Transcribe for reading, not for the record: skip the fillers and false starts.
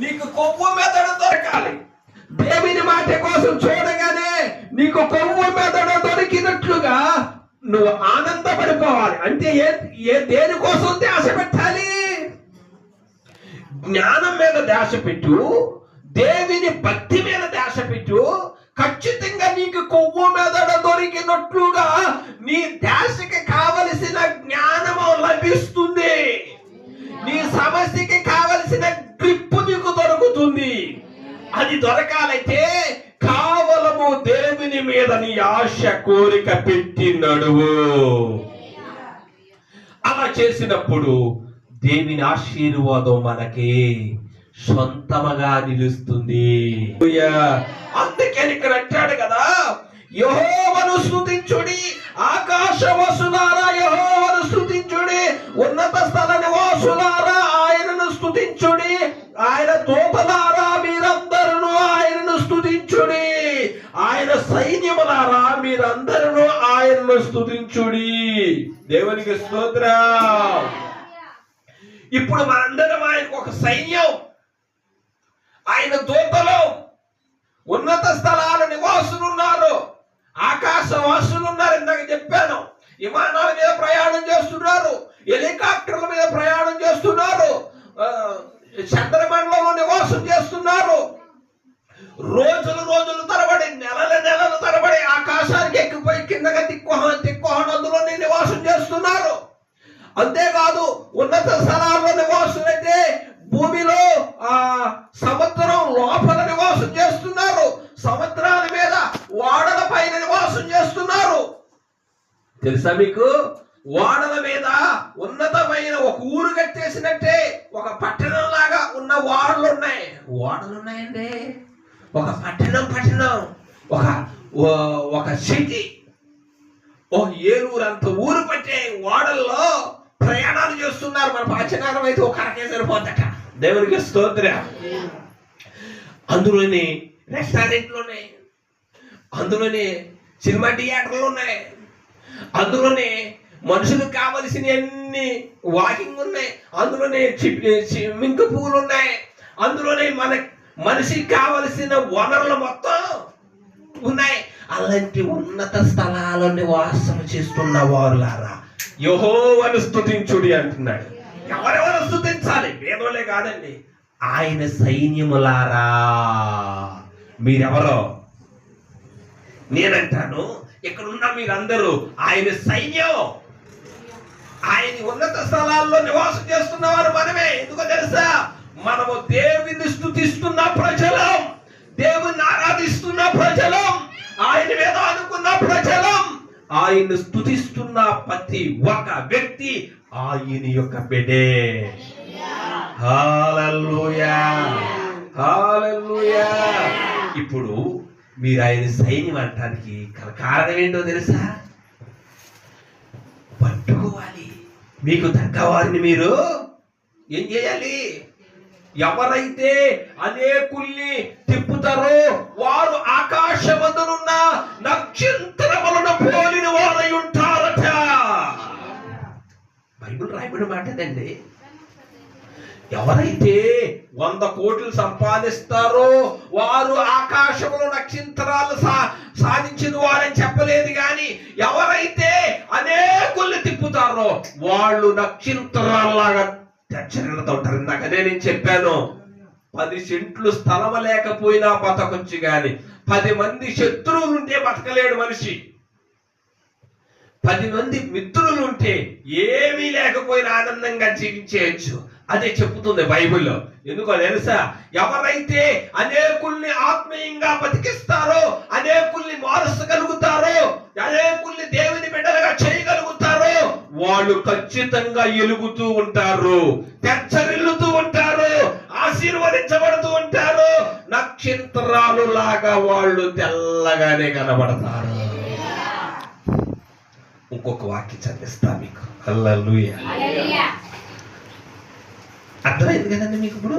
నీకు కొవ్వు మెదడు దొరకాలి. దేవుని మాట కోసం చూడగానే నీకు కొవ్వు మెదడు దొరికినట్లుగా నువ్వు ఆనందపడిపోవాలి. అంటే దేనికోసం ధ్యాస పెట్టాలి? జ్ఞానం మీద ధ్యాస పెట్టు, దేవుని భక్తి మీద ధ్యాస పెట్టు. ఖచ్చితంగా నీకు కొవ్వు మెదడు దొరికినట్లుగా నీ ధ్యాసకి కావలసిన జ్ఞానము లభిస్తుంది. నీ సమస్యకి కావలసిన గ్రిప్పు నీకు దొరుకుతుంది. అది దొరకాలంటే కేవలము దేవుని మీద నీ ఆశ కోరిక పెట్టి నడువు. అలా చేసినప్పుడు దేవుని ఆశీర్వాదం మనకి సొంతముగా నిలుస్తుంది. అందుకని ఇక్కడ అంటాడు కదా, యెహోవాను స్తుతించుడి, ఆకాశవాసులారా యెహోవాను స్తుతించుడి, ఉన్నత స్థల నివాసులారా ఆయనను స్తుతించుడి, ఆయన దూతలారా మీరందరూ ఆయనను స్తుతించుడి, ఆయన సైన్యములారా మీరందరూ ఆయనను స్తుతించుడి. దేవునికి స్తోత్రం. ఇప్పుడు మనందరం ఆయనకు ఒక సైన్యం, ఆయన దూతలు, ఉన్నత స్థలాల నివాసులు ఉన్నారు, ఆకాశవాసులు ఉన్నారు. ఇందాక చెప్పాను, విమానాల మీద ప్రయాణం చేస్తున్నారు, హెలికాప్టర్ల మీద ప్రయాణం చేస్తున్నారు, చంద్రమండలంలో నివాసం చేస్తున్నారు. రోజులు తరబడి, నెలలు తరబడి ఆకాశానికి ఎక్కిపోయి కిందగా తిక్కుహనందులోనే నివాసం చేస్తున్నారు. అంతేకాదు ఉన్నత స్థలాల్లో నివాసులైతే భూమిలో సముద్రం లోపల నివాసం చేస్తున్నారు, సముద్రాల మీద ఓడల పైన నివాసం చేస్తున్నారు. తెలుసా మీకు? ఓడల మీద ఉన్నతమైన ఒక ఊరు కట్టేసినట్టే ఒక పట్టణం లాగా ఉన్న ఓడలు ఉన్నాయండి. ఒక పట్టణం ఒక సిటీ, ఏలూరు అంత ఊరు పట్టే ఓడల్లో ప్రయాణాలు చేస్తున్నారు. మన పాచనారం అయితే ఒక అరకే సరిపోద్దట. దేవునికి స్తోత్రం. అందులోనే రెస్టారెంట్లు ఉన్నాయి, అందులోనే సినిమా థియేటర్లు ఉన్నాయి, అందులోనే మనుషులకు కావలసిన అన్ని వాకింగ్ ఉన్నాయి, అందులోనే స్విమ్మింగ్ పూల్ ఉన్నాయి, అందులోనే మనిషికి కావలసిన వనరులు మొత్తం ఉన్నాయి. అలాంటి ఉన్నత స్థలాల్లో నివాసం చేస్తున్న వారులారా యెహోవాను స్తుతించుడి అంటున్నాడు. ఎవరెవరు స్తుతించాలి? పేదోళ్ళే కాదండి, ఆయన సైన్యములారా. మీరెవరో? నేనంటాను, ఇక్కడున్న మీరందరూ ఆయన సైన్యం. ఆయన ఉన్నత స్థలాల్లో నివాసం చేస్తున్న వారు మనమే. ఎందుకో తెలుసా? మనము దేవుని స్తుతిస్తున్న ప్రజలం, దేవుని ఆరాధిస్తున్న ప్రజలం, ఆయన మీద అనుకున్న ప్రజలం. ఆయన స్తుతిస్తున్న ప్రతి ఒక్క వ్యక్తి ఆయన యొక్క బిడ్డే. హల్లెలూయా, హల్లెలూయా. ఇప్పుడు మీరు ఆయన సైన్యం అంటానికి కారణం ఏంటో తెలుసా? పట్టుకోవాలి. మీకు తగ్గవారిని మీరు ఏం చేయాలి? ఎవరైతే అనేకుల్ని తిప్పుతారో వారు ఆకాశమందునున్న నక్షత్రములను పోలిన వారై ఉంటారట. బైబిల్ రాయబడిన మాటదండి. ఎవరైతే 100 కోట్లు సంపాదిస్తారో వారు ఆకాశంలో నక్షత్రాలు సాధించిన వారని చెప్పలేదు, కానీ ఎవరైతే అనేకుల్ని తిప్పుతారో వాళ్ళు నక్షత్రాల్లాగా తెచ్చరిల్లుతూ ఉంటారు. ఇందాకనే నేను చెప్పాను, 10 సెంట్లు స్థలం లేకపోయినా బతకొచ్చు, కానీ 10 మంది శత్రువులు ఉంటే బతకలేడు మనిషి. 10 మంది మిత్రులు ఉంటే ఏమీ లేకపోయినా ఆనందంగా జీవించేయచ్చు. అదే చెప్తుంది బైబిల్లో. ఎందుకో తెలుసా? ఎవరైతే అనేకుల్ని ఆత్మీయంగా బతికిస్తారో, అనేకుల్ని మారుస్తగలుగుతారో, అనేకుల్ని దేవుని బిడ్డలుగా చేయగలుగుతారో వాళ్ళు ఖచ్చితంగా ఎలుగుతూ ఉంటారు, తెచ్చరిల్లుతూ ఉంటారు, ఆశీర్వదించబడుతూ ఉంటారు. నక్షత్రాలు లాగా వాళ్ళు తెల్లగానే కనబడతారు. ఇంకొక వాక్యం చదివిస్తా మీకు. హల్లెలూయా. అర్థమైంది కదండి మీకు ఇప్పుడు?